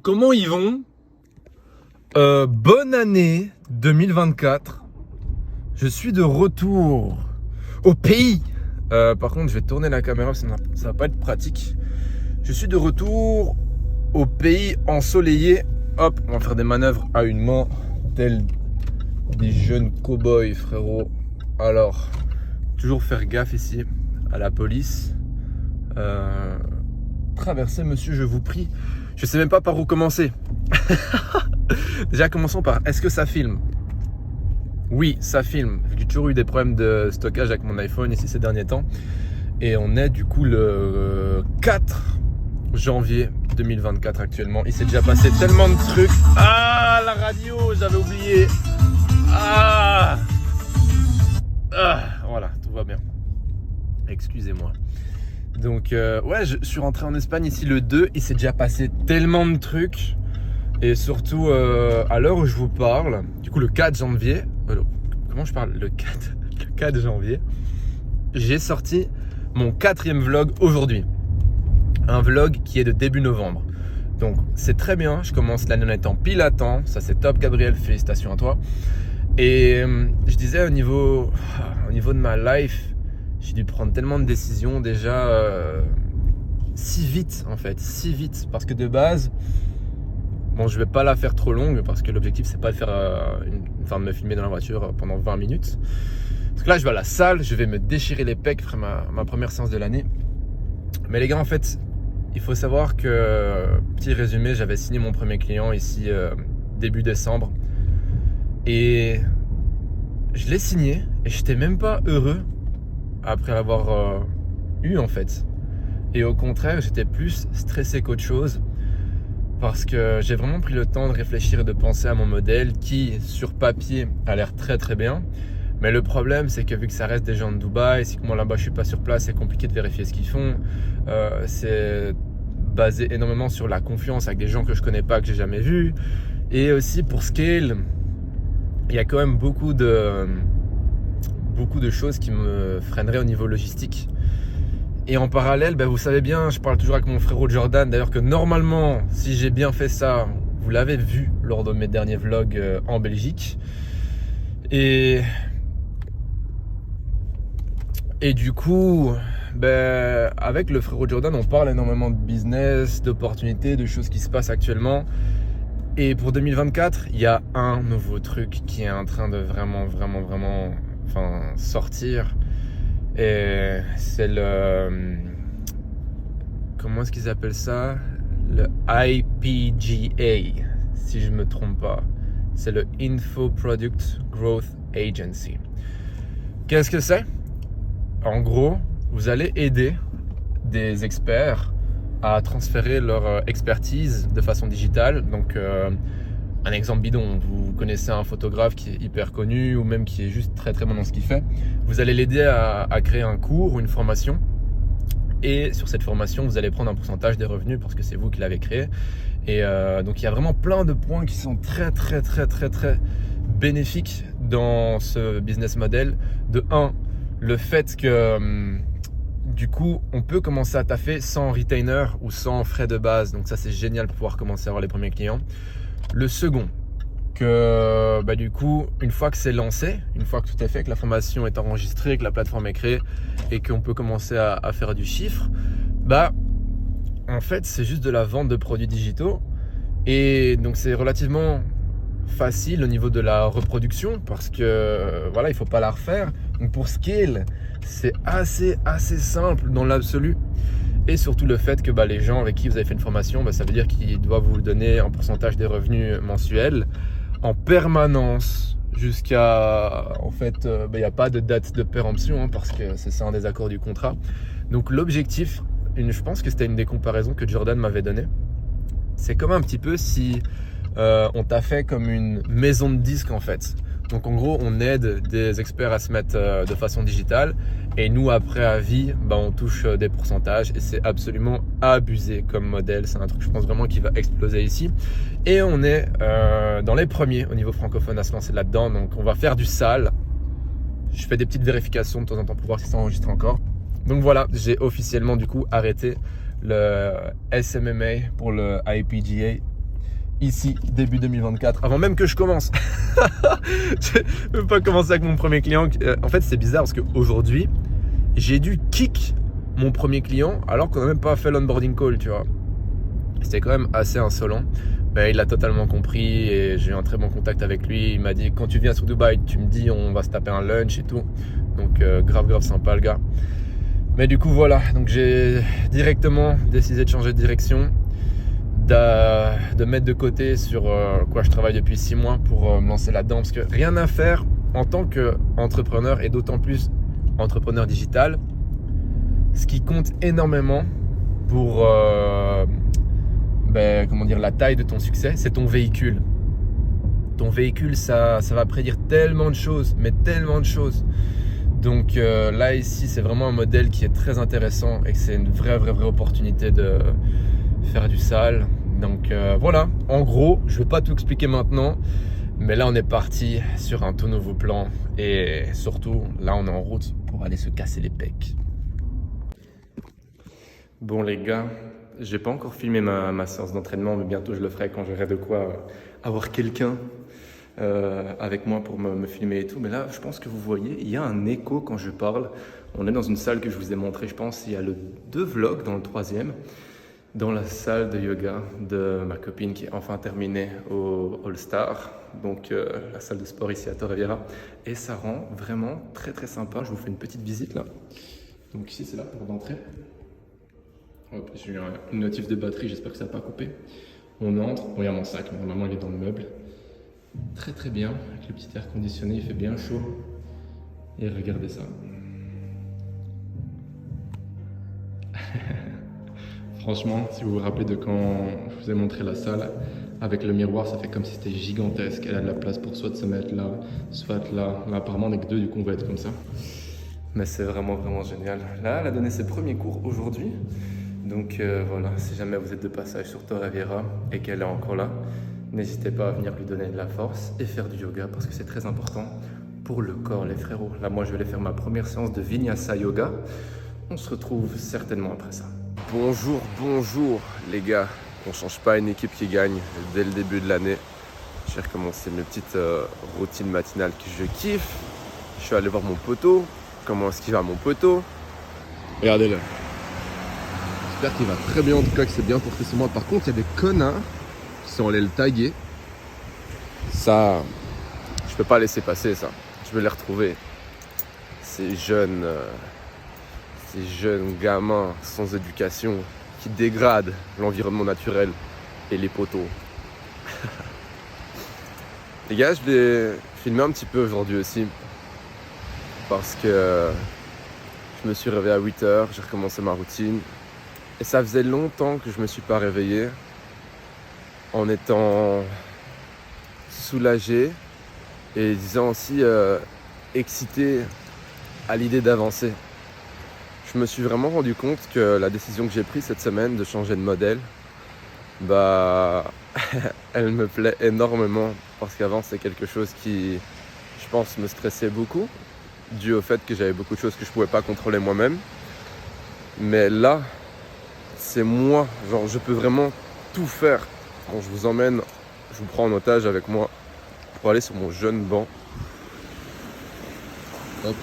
Comment ils vont? Bonne année 2024. Je suis de retour au pays. Par contre, je vais tourner la caméra, ça va pas être pratique. Je suis de retour au pays ensoleillé. Hop, on va faire des manœuvres à une main, tels des jeunes cow-boys, frérot. Alors, toujours faire gaffe ici à la police. Traversez, monsieur, je vous prie. Je sais même pas par où commencer. Déjà, commençons par, est-ce que ça filme? Oui, ça filme. J'ai toujours eu des problèmes de stockage avec mon iPhone ici ces derniers temps. Et on est du coup le 4 janvier 2024 actuellement. Il s'est déjà passé tellement de trucs. Ah, la radio, j'avais oublié. Voilà, tout va bien. Excusez-moi. Donc, ouais, je suis rentré en Espagne ici le 2. Il s'est déjà passé tellement de trucs. Et surtout, à l'heure où je vous parle, du coup, le 4 janvier, comment je parle? Le 4 janvier, j'ai sorti mon 4e vlog aujourd'hui. Un vlog qui est de début novembre. Donc, c'est très bien. Je commence l'année en étant pile à temps. Ça, c'est top, Gabriel. Félicitations à toi. Et je disais, au niveau de ma life, j'ai dû prendre tellement de décisions déjà si vite, en fait. Si vite. Parce que de base... Bon, je vais pas la faire trop longue parce que l'objectif c'est pas de faire de me filmer dans la voiture pendant 20 minutes. Parce que là je vais à la salle, je vais me déchirer les pecs, faire ma première séance de l'année. Mais les gars, en fait, il faut savoir que, petit résumé, j'avais signé mon premier client ici début décembre. Et je l'ai signé et j'étais même pas heureux après l'avoir eu en fait. Et au contraire, j'étais plus stressé qu'autre chose. Parce que j'ai vraiment pris le temps de réfléchir et de penser à mon modèle qui, sur papier, a l'air très très bien. Mais le problème, c'est que vu que ça reste des gens de Dubaï, si moi là-bas je suis pas sur place, c'est compliqué de vérifier ce qu'ils font. C'est basé énormément sur la confiance avec des gens que je connais pas, que j'ai jamais vus. Et aussi pour scale, il y a quand même beaucoup de choses qui me freineraient au niveau logistique. Et en parallèle, vous savez bien, je parle toujours avec mon frérot Jordan, d'ailleurs que normalement, si j'ai bien fait ça, vous l'avez vu lors de mes derniers vlogs en Belgique. Et du coup, avec le frérot Jordan, on parle énormément de business, d'opportunités, de choses qui se passent actuellement. Et pour 2024, il y a un nouveau truc qui est en train de vraiment sortir. Et c'est comment est-ce qu'ils appellent ça? Le IPGA, si je ne me trompe pas. C'est le Info Product Growth Agency. Qu'est-ce que c'est? En gros, vous allez aider des experts à transférer leur expertise de façon digitale. Donc, un exemple bidon, vous connaissez un photographe qui est hyper connu ou même qui est juste très très bon dans ce qu'il fait. Vous allez l'aider à créer un cours ou une formation. Et sur cette formation, vous allez prendre un pourcentage des revenus parce que c'est vous qui l'avez créé. Et donc, il y a vraiment plein de points qui sont très bénéfiques dans ce business model. De 1, le fait que du coup, on peut commencer à taffer sans retainer ou sans frais de base. Donc ça, c'est génial pour pouvoir commencer à avoir les premiers clients. Le second, que du coup, une fois que c'est lancé, une fois que tout est fait, que la formation est enregistrée, que la plateforme est créée et qu'on peut commencer à faire du chiffre, en fait, c'est juste de la vente de produits digitaux. Et donc, c'est relativement facile au niveau de la reproduction parce que voilà, il faut pas la refaire. Donc, pour scale, c'est assez simple dans l'absolu. Et surtout le fait que les gens avec qui vous avez fait une formation, ça veut dire qu'ils doivent vous donner un pourcentage des revenus mensuels en permanence jusqu'à... En fait, il n'y a pas de date de péremption parce que c'est ça un des accords du contrat. Donc l'objectif, je pense que c'était une des comparaisons que Jordan m'avait donné. C'est comme un petit peu si on t'a fait comme une maison de disques en fait. Donc en gros, on aide des experts à se mettre de façon digitale et nous, après à vie, on touche des pourcentages et c'est absolument abusé comme modèle. C'est un truc, je pense vraiment, qui va exploser ici. Et on est dans les premiers au niveau francophone à se lancer là-dedans. Donc on va faire du sale. Je fais des petites vérifications de temps en temps pour voir si ça enregistre encore. Donc voilà, j'ai officiellement du coup arrêté le SMMA pour le IPGA ici, début 2024, avant même que je commence. Je ne veux pas commencer avec mon premier client. En fait, c'est bizarre parce qu'aujourd'hui, j'ai dû kick mon premier client alors qu'on n'a même pas fait l'onboarding call, tu vois. C'était quand même assez insolent. Mais il a totalement compris et j'ai eu un très bon contact avec lui. Il m'a dit, quand tu viens sur Dubaï, tu me dis, on va se taper un lunch et tout. Donc grave sympa le gars. Mais du coup voilà, donc j'ai directement décidé de changer de direction, de mettre de côté sur quoi je travaille depuis 6 mois pour me lancer là-dedans. Parce que rien à faire en tant qu'entrepreneur et d'autant plus entrepreneur digital. Ce qui compte énormément pour comment dire, la taille de ton succès, c'est ton véhicule. Ton véhicule, ça va prédire tellement de choses, mais tellement de choses. Donc là, ici, c'est vraiment un modèle qui est très intéressant et c'est une vraie opportunité de faire du sale. Donc voilà, en gros, je ne vais pas tout expliquer maintenant, mais là, on est parti sur un tout nouveau plan et surtout, là, on est en route pour aller se casser les pecs. Bon les gars, j'ai pas encore filmé ma séance d'entraînement, mais bientôt je le ferai quand j'aurai de quoi avoir quelqu'un avec moi pour me filmer et tout. Mais là, je pense que vous voyez, il y a un écho quand je parle. On est dans une salle que je vous ai montré, je pense, il y a 2 vlogs dans le 3e, dans la salle de yoga de ma copine qui est enfin terminée au All Star. Donc la salle de sport ici à Torrevieja. Et ça rend vraiment très sympa. Je vous fais une petite visite là. Donc ici, c'est la porte d'entrée. Hop, j'ai eu une notif de batterie, j'espère que ça n'a pas coupé. On entre, bon, il y a mon sac, mais normalement il est dans le meuble. Très bien, avec le petit air conditionné, il fait bien chaud. Et regardez ça. Franchement, si vous vous rappelez de quand je vous ai montré la salle, avec le miroir, ça fait comme si c'était gigantesque. Elle a de la place pour soit de se mettre là, soit là. Là apparemment, on n'est que 2, du coup on va être comme ça. Mais c'est vraiment génial. Là, elle a donné ses premiers cours aujourd'hui. Donc voilà, si jamais vous êtes de passage sur Torrevieja et qu'elle est encore là, n'hésitez pas à venir lui donner de la force et faire du yoga parce que c'est très important pour le corps, les frérots. Là, moi, je vais aller faire ma première séance de Vinyasa Yoga. On se retrouve certainement après ça. Bonjour les gars. On ne change pas une équipe qui gagne dès le début de l'année. J'ai recommencé mes petites routines matinales que je kiffe. Je suis allé voir mon poteau. Comment est-ce qu'il va mon poteau? Regardez-le. J'espère qu'il va très bien, en tout cas que c'est bien porté sur moi. Par contre, il y a des connards qui sont allés le taguer. Ça, je peux pas laisser passer ça. Je vais les retrouver. Ces jeunes gamins sans éducation qui dégradent l'environnement naturel et les poteaux. Les gars, je vais filmer un petit peu aujourd'hui aussi. Parce que je me suis réveillé à 8h, j'ai recommencé ma routine. Et ça faisait longtemps que je ne me suis pas réveillé en étant soulagé et disant aussi excité à l'idée d'avancer. Je me suis vraiment rendu compte que la décision que j'ai prise cette semaine de changer de modèle, elle me plaît énormément parce qu'avant c'est quelque chose qui, je pense, me stressait beaucoup dû au fait que j'avais beaucoup de choses que je ne pouvais pas contrôler moi-même. Mais là, c'est moi, genre je peux vraiment tout faire. Quand je vous emmène, je vous prends en otage avec moi pour aller sur mon jeune banc. Hop,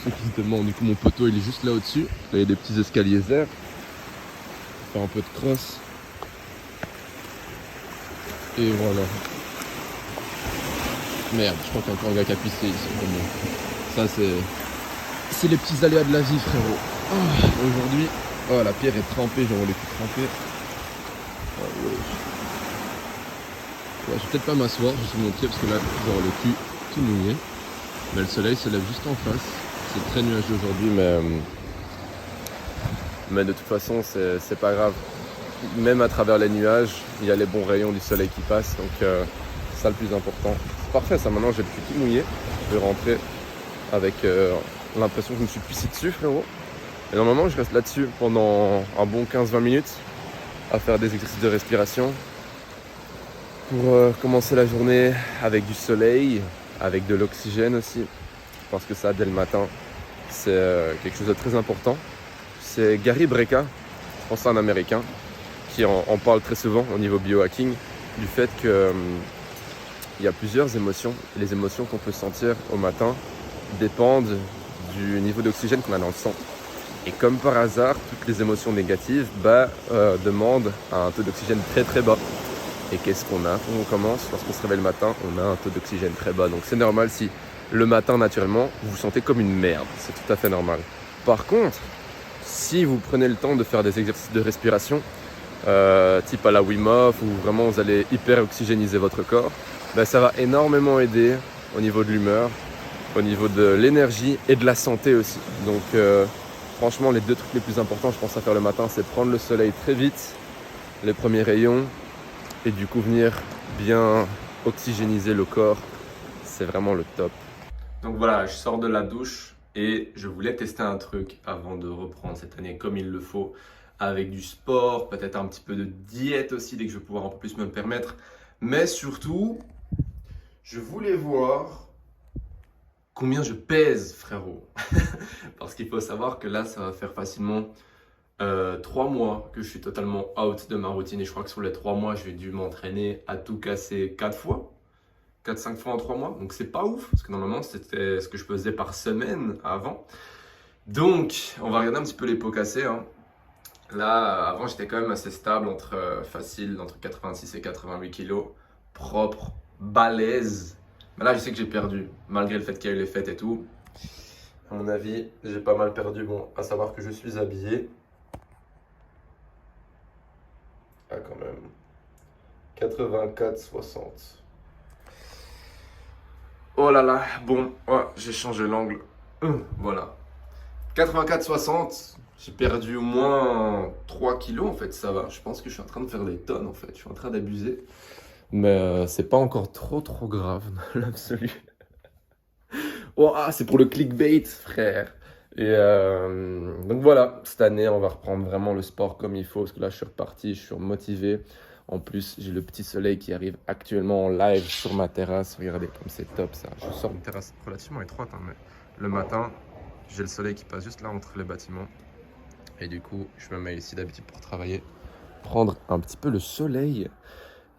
ceux qui se demandent, du coup mon poteau il est juste là au-dessus. Là il y a des petits escaliers verts. Faire un peu de cross. Et voilà. Merde, je crois qu'il y a encore un gars qui a pissé ici. Ça c'est les petits aléas de la vie, frérot. Aujourd'hui, la pierre est trempée, j'aurais les plus trempés. Je vais peut-être pas m'asseoir, je vais vous montrer parce que là, j'aurai le cul tout mouillé. Mais le soleil se lève juste en face. C'est très nuageux aujourd'hui, mais de toute façon, c'est pas grave. Même à travers les nuages, il y a les bons rayons du soleil qui passent, donc c'est ça le plus important. C'est parfait, ça, maintenant j'ai le cul tout mouillé. Je vais rentrer avec l'impression que je me suis pissé dessus, frérot. Et normalement, je reste là-dessus pendant un bon 15-20 minutes à faire des exercices de respiration pour commencer la journée avec du soleil, avec de l'oxygène aussi. Parce que ça, dès le matin, c'est quelque chose de très important. C'est Gary Brecka, je pense que c'est un Américain, qui en parle très souvent au niveau biohacking. du fait que il y a plusieurs émotions. Les émotions qu'on peut sentir au matin dépendent du niveau d'oxygène qu'on a dans le sang. Et comme par hasard, toutes les émotions négatives demandent un taux d'oxygène très très bas. Et qu'est-ce qu'on a quand on commence? Lorsqu'on se réveille le matin, on a un taux d'oxygène très bas. Donc c'est normal si le matin, naturellement, vous vous sentez comme une merde. C'est tout à fait normal. Par contre, si vous prenez le temps de faire des exercices de respiration, type à la Wim Hof, où vraiment vous allez hyper oxygéniser votre corps, ça va énormément aider au niveau de l'humeur, au niveau de l'énergie et de la santé aussi. Donc franchement, les deux trucs les plus importants, je pense, à faire le matin, c'est prendre le soleil très vite, les premiers rayons, et du coup venir bien oxygéniser le corps. C'est vraiment le top. Donc voilà, je sors de la douche et je voulais tester un truc avant de reprendre cette année comme il le faut, avec du sport, peut-être un petit peu de diète aussi, dès que je vais pouvoir un peu plus me le permettre. Mais surtout, je voulais voir combien je pèse, frérot. Parce qu'il faut savoir que là, ça va faire facilement 3 mois que je suis totalement out de ma routine. Et je crois que sur les 3 mois, j'ai dû m'entraîner à tout casser 4-5 fois en 3 mois. Donc c'est pas ouf, parce que normalement, c'était ce que je faisais par semaine avant. Donc, on va regarder un petit peu les pots cassés, hein. Là, avant, j'étais quand même assez stable, entre 86 et 88 kilos, propre, balèze. Mais là, je sais que j'ai perdu, malgré le fait qu'il y a eu les fêtes et tout. À mon avis, j'ai pas mal perdu. Bon, à savoir que je suis habillé. Ah, quand même. 84,60. Oh là là, bon, j'ai changé l'angle. Voilà. 84,60. J'ai perdu au moins 3 kilos en fait, ça va. Je pense que je suis en train de faire des tonnes en fait. Je suis en train d'abuser. Mais c'est pas encore trop grave dans l'absolu. Oh, c'est pour le clickbait, frère. Et donc voilà, cette année, on va reprendre vraiment le sport comme il faut. Parce que là, je suis reparti, je suis motivé. En plus, j'ai le petit soleil qui arrive actuellement en live sur ma terrasse. Regardez comme c'est top ça. Je sors d'une terrasse relativement étroite, hein, mais le matin, j'ai le soleil qui passe juste là entre les bâtiments. Et du coup, je me mets ici d'habitude pour travailler, prendre un petit peu le soleil.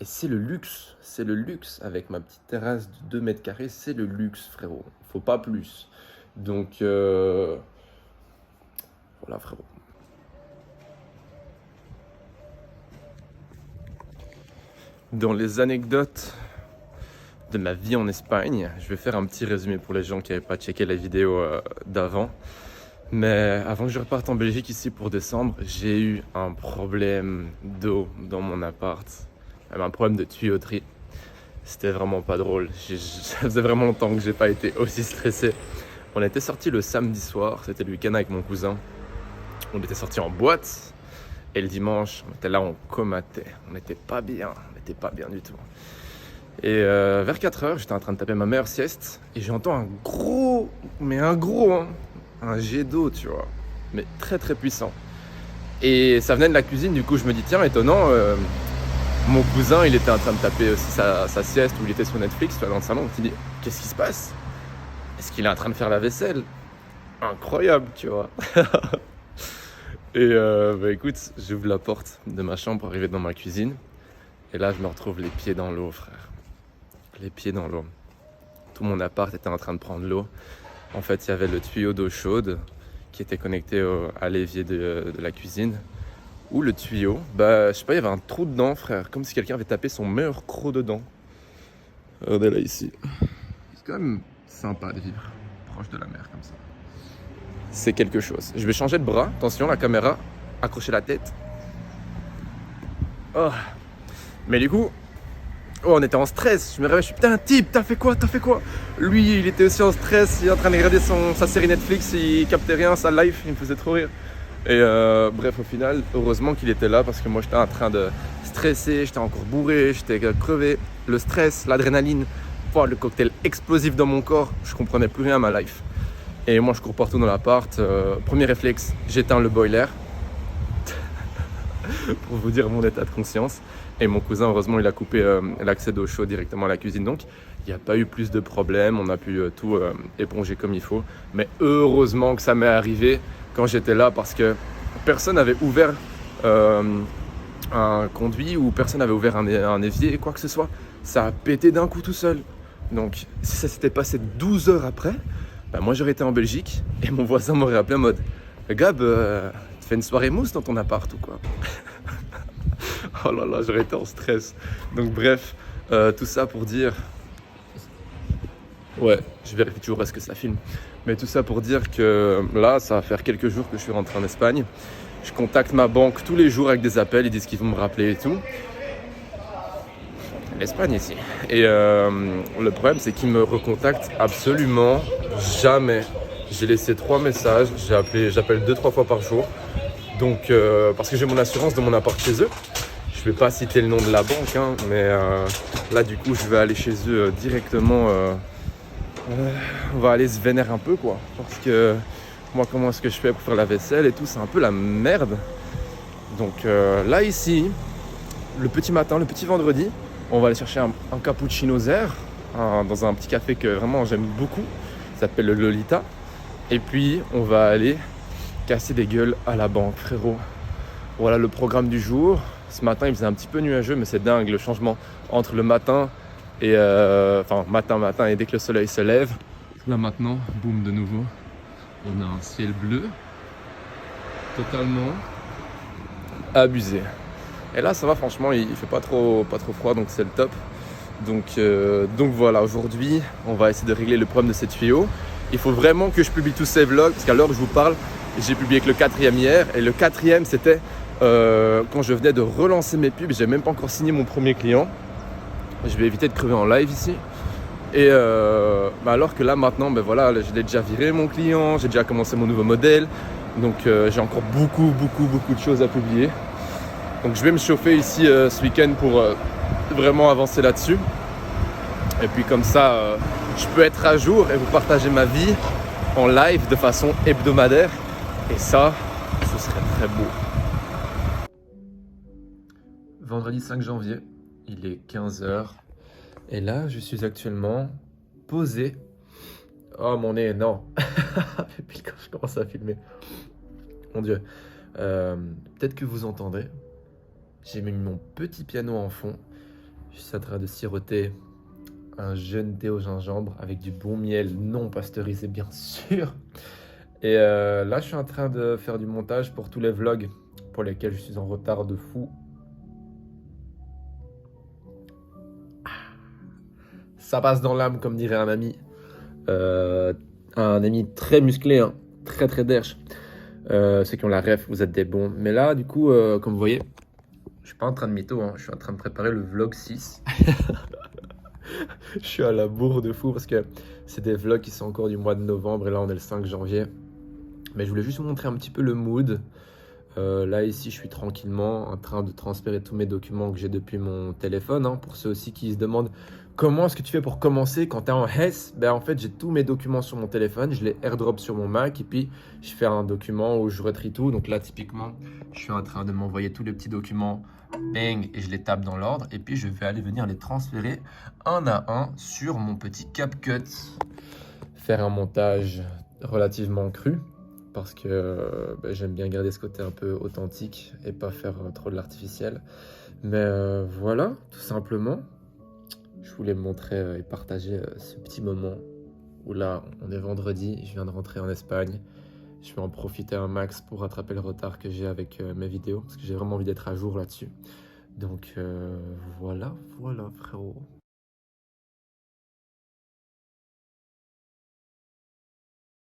Et c'est le luxe avec ma petite terrasse de 2 mètres carrés, c'est le luxe, frérot. Faut pas plus. Donc, voilà, frérot. Dans les anecdotes de ma vie en Espagne, je vais faire un petit résumé pour les gens qui n'avaient pas checké la vidéo d'avant. Mais avant que je reparte en Belgique ici pour décembre, j'ai eu un problème d'eau dans mon appart. Même un problème de tuyauterie. C'était vraiment pas drôle. Ça faisait vraiment longtemps que j'ai pas été aussi stressé. On était sortis le samedi soir, c'était le week-end avec mon cousin. On était sortis en boîte. Et le dimanche, on était là, on comatait. On n'était pas bien du tout. Et vers 4h, j'étais en train de taper ma meilleure sieste. Et j'entends un gros, un jet d'eau, tu vois, mais très puissant. Et ça venait de la cuisine, du coup je me dis tiens, étonnant, mon cousin il était en train de taper aussi sa sieste, où il était sur Netflix, tu vois, dans le salon. Tu dis qu'est-ce qui se passe? Est-ce qu'il est en train de faire la vaisselle? Incroyable, tu vois. Et écoute, j'ouvre la porte de ma chambre pour arriver dans ma cuisine. Et là je me retrouve les pieds dans l'eau, frère. Les pieds dans l'eau. Tout mon appart était en train de prendre l'eau. En fait, il y avait le tuyau d'eau chaude qui était connecté à l'évier de la cuisine. Ou le tuyau, je sais pas, il y avait un trou dedans, frère. Comme si quelqu'un avait tapé son meilleur croc dedans. Regardez là, ici. C'est quand même sympa de vivre proche de la mer comme ça. C'est quelque chose. Je vais changer de bras. Attention, la caméra. Accrochez la tête. Oh. Mais du coup... on était en stress, je me réveille, je suis putain, type, t'as fait quoi? Lui, il était aussi en stress, il est en train de regarder sa série Netflix, il captait rien, sa life, il me faisait trop rire. Et bref, au final, heureusement qu'il était là parce que moi j'étais en train de stresser, j'étais encore bourré, j'étais crevé. Le stress, l'adrénaline, le cocktail explosif dans mon corps, je comprenais plus rien à ma life. Et moi je cours partout dans l'appart, premier réflexe, j'éteins le boiler. Pour vous dire mon état de conscience. Et mon cousin, heureusement, il a coupé l'accès d'eau chaude directement à la cuisine. Donc, il n'y a pas eu plus de problèmes. On a pu tout éponger comme il faut. Mais heureusement que ça m'est arrivé quand j'étais là parce que personne n'avait ouvert un conduit où personne n'avait ouvert un évier, quoi que ce soit. Ça a pété d'un coup tout seul. Donc si ça s'était passé 12 heures après, bah, moi j'aurais été en Belgique et mon voisin m'aurait appelé en mode Gab, tu fais une soirée mousse dans ton appart ou quoi? Oh là là, j'aurais été en stress. Donc bref, tout ça pour dire... Ouais, je vérifie toujours est-ce que ça filme. Mais tout ça pour dire que là, ça va faire quelques jours que je suis rentré en Espagne. Je contacte ma banque tous les jours avec des appels, ils disent qu'ils vont me rappeler et tout. L'Espagne ici. Et le problème, c'est qu'ils me recontactent absolument jamais. J'ai laissé 3 messages, j'appelle 2-3 fois par jour. Donc, parce que j'ai mon assurance de mon appart chez eux. Je vais pas citer le nom de la banque, hein, mais là, du coup, je vais aller chez eux directement. On va aller se vénérer un peu, quoi. Parce que moi, comment est-ce que je fais pour faire la vaisselle et tout, c'est un peu la merde. Donc là, ici, le petit matin, le petit vendredi, on va aller chercher un cappuccino zer dans un petit café que vraiment j'aime beaucoup. Ça s'appelle le Lolita. Et puis, on va aller casser des gueules à la banque, frérot. Voilà le programme du jour. Ce matin, il faisait un petit peu nuageux, mais c'est dingue le changement entre le matin et matin et dès que le soleil se lève. Là maintenant, boum, de nouveau, on a un ciel bleu totalement abusé. Et là, ça va, franchement, il fait pas trop froid, donc c'est le top. Donc voilà, aujourd'hui, on va essayer de régler le problème de cette tuyau. Il faut vraiment que je publie tous ces vlogs, parce qu'à l'heure où je vous parle, j'ai publié que le 4e hier, et le 4e, c'était quand je venais de relancer mes pubs. J'ai même pas encore signé mon premier client. Je vais éviter de crever en live ici. Et alors que là maintenant, voilà, je l'ai déjà viré mon client, j'ai déjà commencé mon nouveau modèle. Donc j'ai encore beaucoup de choses à publier. Donc je vais me chauffer ici ce week-end pour vraiment avancer là-dessus. Et puis comme ça, je peux être à jour et vous partager ma vie en live de façon hebdomadaire. Et ça, ce serait très beau. Vendredi 5 janvier, il est 15h. Et là, je suis actuellement posé. Oh mon nez, non. Puis quand je commence à filmer. Mon Dieu. Peut-être que vous entendrez. J'ai mis mon petit piano en fond. Je suis en train de siroter un jeune thé au gingembre avec du bon miel non pasteurisé, bien sûr. Et là, je suis en train de faire du montage pour tous les vlogs pour lesquels je suis en retard de fou. Ça passe dans l'âme, comme dirait un ami. Un ami très musclé, hein, très derche. Ceux qui ont la ref, vous êtes des bons. Mais là, du coup, comme vous voyez, je suis pas en train de mytho, hein, je suis en train de préparer le vlog 6. Je suis à la bourre de fou parce que c'est des vlogs qui sont encore du mois de novembre et là on est le 5 janvier. Mais je voulais juste vous montrer un petit peu le mood. Là ici je suis tranquillement en train de transférer tous mes documents que j'ai depuis mon téléphone, hein, pour ceux aussi qui se demandent comment est-ce que tu fais pour commencer quand tu es en Hesse. Ben en fait j'ai tous mes documents sur mon téléphone, je les airdrop sur mon Mac et puis je fais un document où je retrie tout. Donc là typiquement je suis en train de m'envoyer tous les petits documents, bang, et je les tape dans l'ordre et puis je vais aller venir les transférer un à un sur mon petit CapCut. Faire un montage relativement cru. Parce que j'aime bien garder ce côté un peu authentique et pas faire trop de l'artificiel. Mais voilà, tout simplement. Je voulais me montrer et partager ce petit moment où là, on est vendredi, je viens de rentrer en Espagne. Je vais en profiter un max pour rattraper le retard que j'ai avec mes vidéos. Parce que j'ai vraiment envie d'être à jour là-dessus. Donc voilà frérot.